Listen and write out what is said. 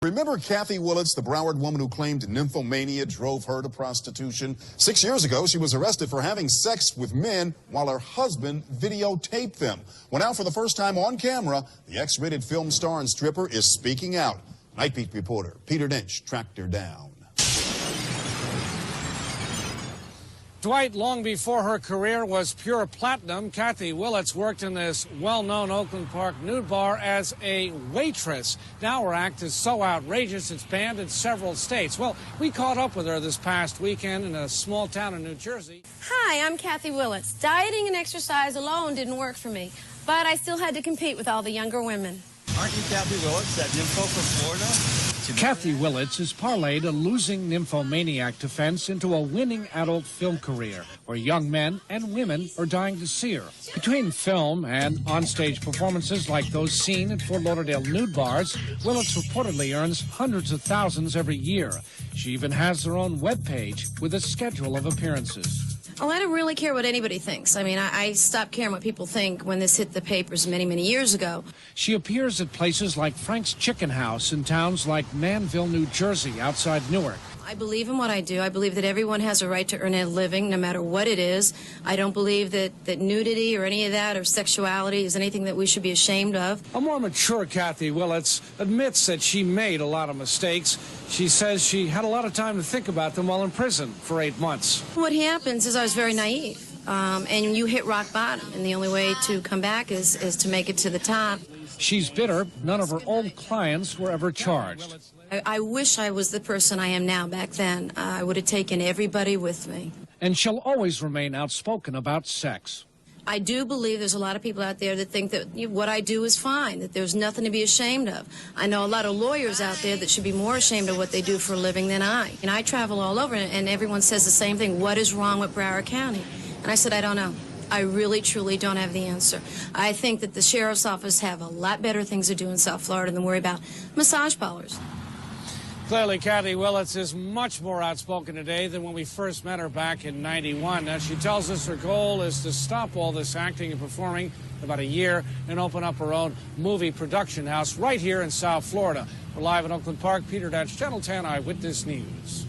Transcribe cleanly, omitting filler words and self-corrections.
Remember Kathy Willets, the Broward woman who claimed nymphomania drove her to prostitution? 6 years ago, she was arrested for having sex with men while her husband videotaped them. Well, now for the first time on camera, the X-rated film star and stripper is speaking out. Night Beat reporter Peter Dench tracked her down. Dwight, long before her career was pure platinum, Kathy Willets worked in this well-known Oakland Park nude bar as a waitress. Now her act is so outrageous it's banned in several states. Well, we caught up with her this past weekend in a small town in New Jersey. Hi, I'm Kathy Willets. Dieting and exercise alone didn't work for me, but I still had to compete with all the younger women. Aren't you Kathy Willets, that nympho from Florida? Kathy Willets has parlayed a losing nymphomaniac defense into a winning adult film career, where young men and women are dying to see her. Between film and onstage performances like those seen at Fort Lauderdale nude bars, Willets reportedly earns hundreds of thousands every year. She even has her own webpage with a schedule of appearances. Oh, I don't really care what anybody thinks. I mean, I stopped caring what people think when this hit the papers many, many years ago. She appears at places like Frank's Chicken House in towns like Manville, New Jersey, outside Newark. I believe in what I do. I believe that everyone has a right to earn a living, no matter what it is. I don't believe that nudity or any of that or sexuality is anything that we should be ashamed of. A more mature Kathy Willets admits that she made a lot of mistakes. She says she had a lot of time to think about them while in prison for 8 months. What happens is I was very naive, and you hit rock bottom, and the only way to come back is to make it to the top. She's bitter none of her old clients were ever charged. I wish I was the person I am now back then. I would have taken everybody with me. And she'll always remain outspoken about sex. I do believe there's a lot of people out there that think that what I do is fine, that there's nothing to be ashamed of. I know a lot of lawyers out there that should be more ashamed of what they do for a living than I. And I travel all over, and everyone says the same thing. What is wrong with Broward County? And I said, I don't know. I really, truly don't have the answer. I think that the sheriff's office have a lot better things to do in South Florida than worry about massage parlors. Clearly, Kathy Willets is much more outspoken today than when we first met her back in '91. Now, she tells us her goal is to stop all this acting and performing in about a year and open up her own movie production house right here in South Florida. We're live in Oakland Park. Peter Dench, Channel 10 Eyewitness News.